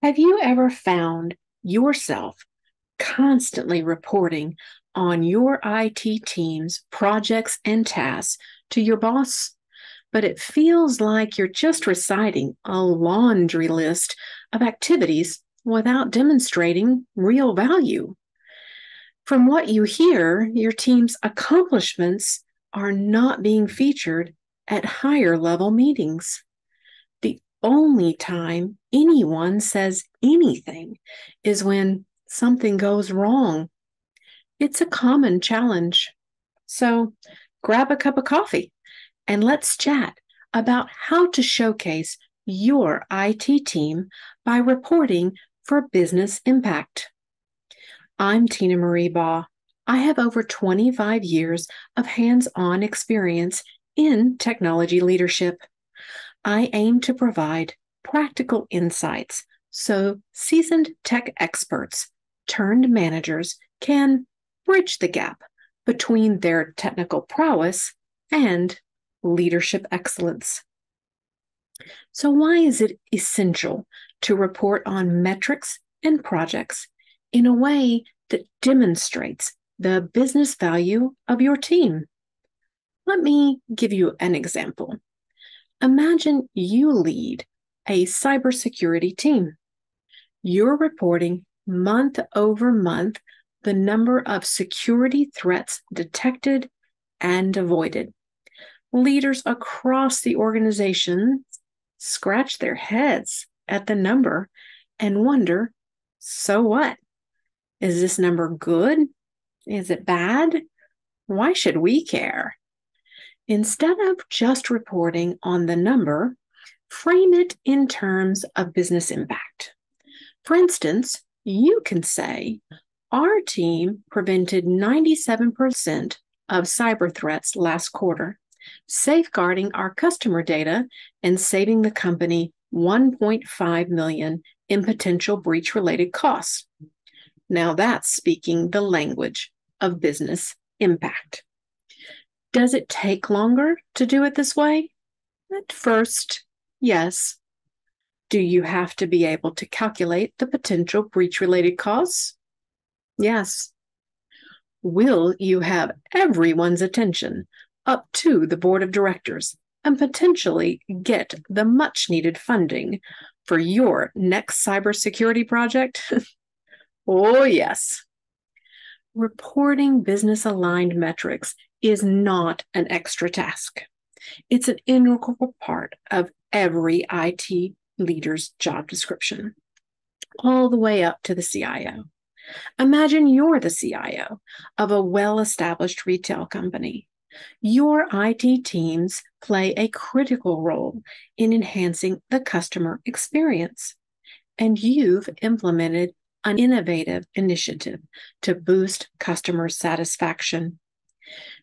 Have you ever found yourself constantly reporting on your IT team's projects and tasks to your boss, but it feels like you're just reciting a laundry list of activities without demonstrating real value? From what you hear, your team's accomplishments are not being featured at higher level meetings. The only time anyone says anything is when something goes wrong. It's a common challenge. So grab a cup of coffee and let's chat about how to showcase your IT team by reporting for business impact. I'm Tina Marie Baugh. I have over 25 years of hands on experience in technology leadership. I aim to provide practical insights so seasoned tech experts turned managers can bridge the gap between their technical prowess and leadership excellence. So, why is it essential to report on metrics and projects in a way that demonstrates the business value of your team? Let me give you an example. Imagine you lead a cybersecurity team. You're reporting month over month the number of security threats detected and avoided. Leaders across the organization scratch their heads at the number and wonder, so what? Is this number good? Is it bad? Why should we care? Instead of just reporting on the number, frame it in terms of business impact. For instance, you can say, our team prevented 97% of cyber threats last quarter, safeguarding our customer data and saving the company $1.5 million in potential breach-related costs. Now that's speaking the language of business impact. Does it take longer to do it this way? At first, yes. Do you have to be able to calculate the potential breach-related costs? Yes. Will you have everyone's attention up to the board of directors and potentially get the much-needed funding for your next cybersecurity project? Oh, yes. Reporting business-aligned metrics is not an extra task. It's an integral part of every IT leader's job description, all the way up to the CIO. Imagine you're the CIO of a well-established retail company. Your IT teams play a critical role in enhancing the customer experience, and you've implemented an innovative initiative to boost customer satisfaction.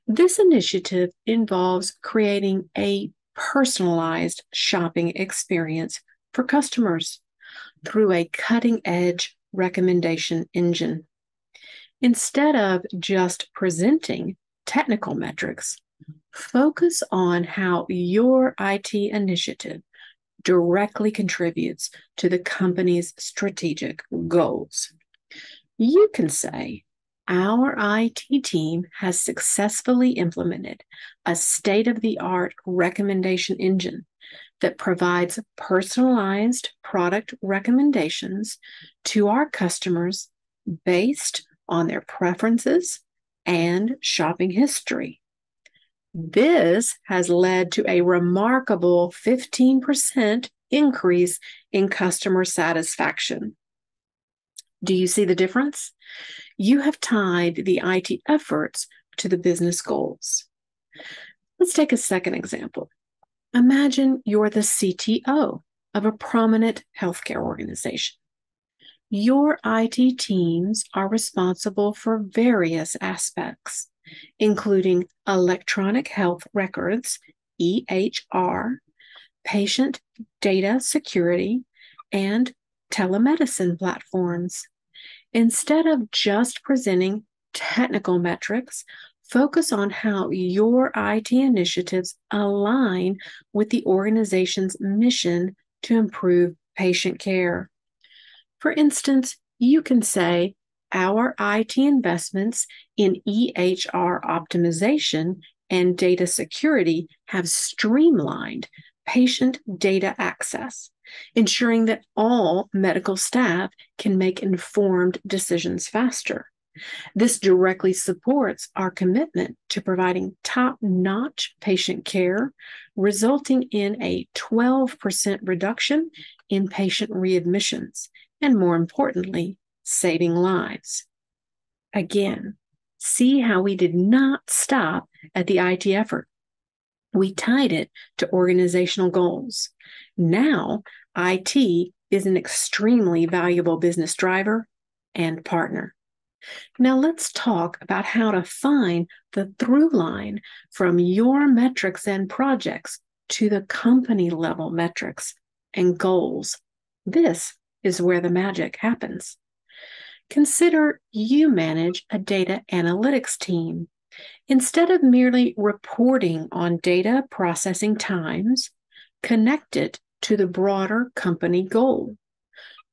This initiative involves creating a personalized shopping experience for customers through a cutting-edge recommendation engine. Instead of just presenting technical metrics, focus on how your IT initiative directly contributes to the company's strategic goals. You can say, our IT team has successfully implemented a state-of-the-art recommendation engine that provides personalized product recommendations to our customers based on their preferences and shopping history. This has led to a remarkable 15% increase in customer satisfaction. Do you see the difference? You have tied the IT efforts to the business goals. Let's take a second example. Imagine you're the CTO of a prominent healthcare organization. Your IT teams are responsible for various aspects, including electronic health records, EHR, patient data security, and telemedicine platforms. Instead of just presenting technical metrics, focus on how your IT initiatives align with the organization's mission to improve patient care. For instance, you can say, our IT investments in EHR optimization and data security have streamlined patient data access, ensuring that all medical staff can make informed decisions faster. This directly supports our commitment to providing top-notch patient care, resulting in a 12% reduction in patient readmissions, and more importantly, saving lives. Again, see how we did not stop at the IT effort. We tied it to organizational goals. Now, IT is an extremely valuable business driver and partner. Now let's talk about how to find the through line from your metrics and projects to the company level metrics and goals. This is where the magic happens. Consider you manage a data analytics team. Instead of merely reporting on data processing times, connect it to the broader company goal.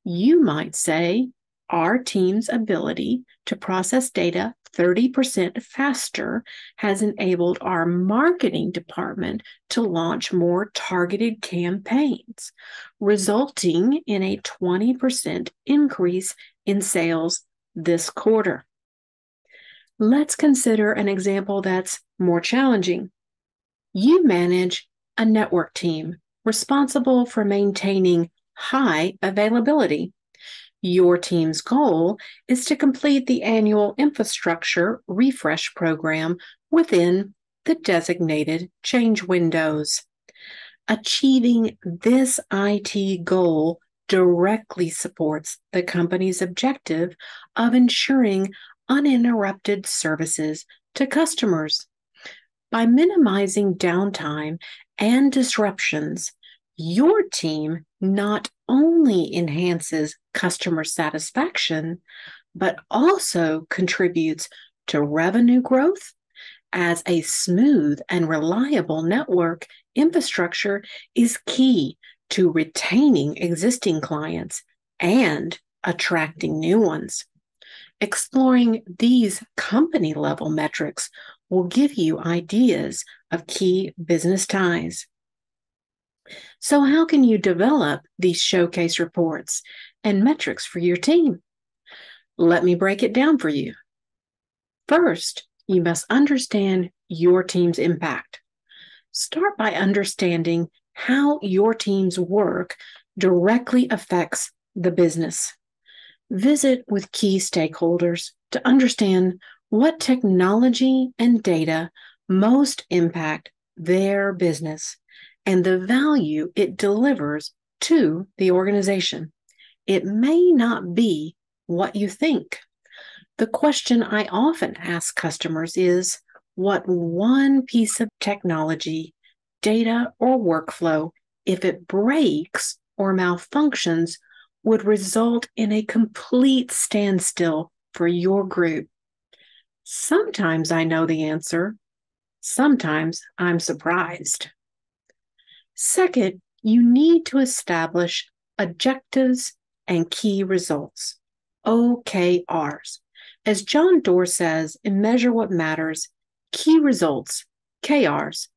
You might say, our team's ability to process data 30% faster has enabled our marketing department to launch more targeted campaigns, resulting in a 20% increase in sales this quarter. Let's consider an example that's more challenging. You manage a network team responsible for maintaining high availability. Your team's goal is to complete the annual infrastructure refresh program within the designated change windows. Achieving this IT goal directly supports the company's objective of ensuring uninterrupted services to customers. By minimizing downtime and disruptions, your team not only enhances customer satisfaction, but also contributes to revenue growth, as a smooth and reliable network infrastructure is key to retaining existing clients and attracting new ones. Exploring these company-level metrics will give you ideas of key business ties. So how can you develop these showcase reports and metrics for your team? Let me break it down for you. First, you must understand your team's impact. Start by understanding how your team's work directly affects the business. Visit with key stakeholders to understand what technology and data most impact their business and the value it delivers to the organization. It may not be what you think. The question I often ask customers is, what one piece of technology, data, or workflow, if it breaks or malfunctions, would result in a complete standstill for your group? Sometimes I know the answer. Sometimes I'm surprised. Second, you need to establish objectives and key results, OKRs. As John Doerr says in Measure What Matters, key results, KRs,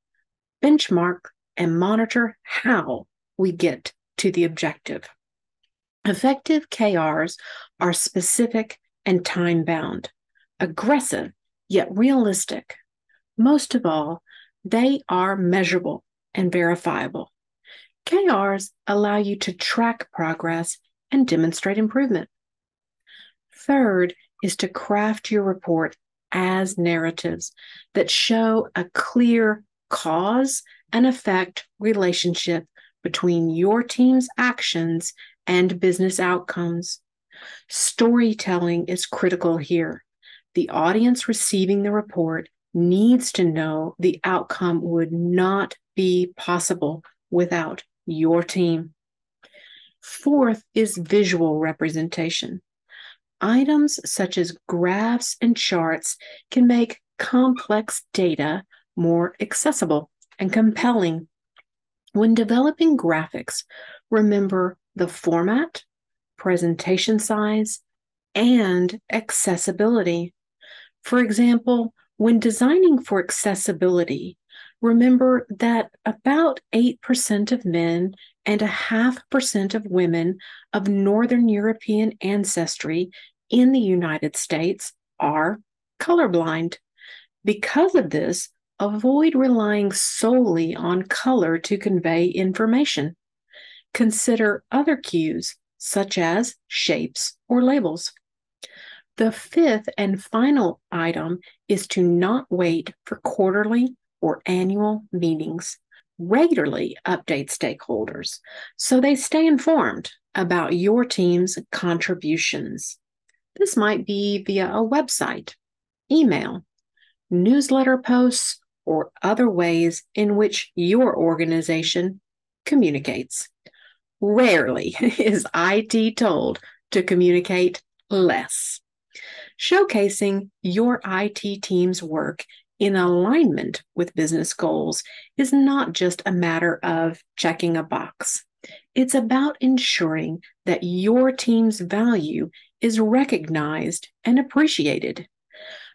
benchmark and monitor how we get to the objective. Effective KRs are specific and time-bound, aggressive yet realistic. Most of all, they are measurable and verifiable. KRs allow you to track progress and demonstrate improvement. Third is to craft your report as narratives that show a clear cause and effect relationship between your team's actions and business outcomes. Storytelling is critical here. The audience receiving the report needs to know the outcome would not be possible without your team. Fourth is visual representation. Items such as graphs and charts can make complex data more accessible and compelling. When developing graphics, remember the format, presentation size, and accessibility. For example, when designing for accessibility, remember that about 8% of men and 0.5% of women of Northern European ancestry in the United States are colorblind. Because of this, avoid relying solely on color to convey information. Consider other cues, such as shapes or labels. The fifth and final item is to not wait for quarterly or annual meetings. Regularly update stakeholders so they stay informed about your team's contributions. This might be via a website, email, newsletter posts, or other ways in which your organization communicates. Rarely is IT told to communicate less. Showcasing your IT team's work in alignment with business goals is not just a matter of checking a box. It's about ensuring that your team's value is recognized and appreciated.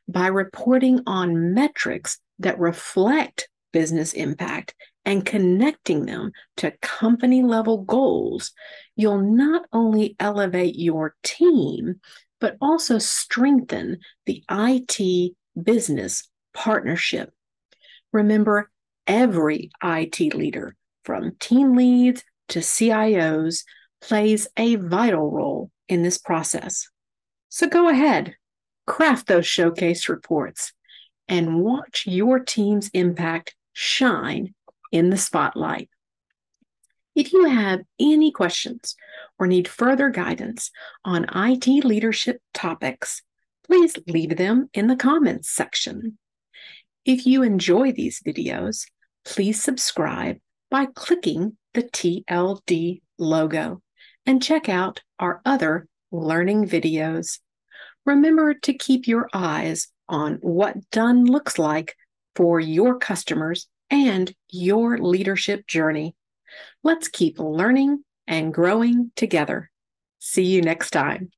By reporting on metrics that reflect business impact and connecting them to company level goals, you'll not only elevate your team, but also strengthen the IT business partnership. Remember, every IT leader, from team leads to CIOs, plays a vital role in this process. So go ahead, craft those showcase reports, and watch your team's impact shine in the spotlight. If you have any questions or need further guidance on IT leadership topics, please leave them in the comments section. If you enjoy these videos, please subscribe by clicking the TLD logo and check out our other learning videos. Remember to keep your eyes on what done looks like for your customers and your leadership journey. Let's keep learning and growing together. See you next time.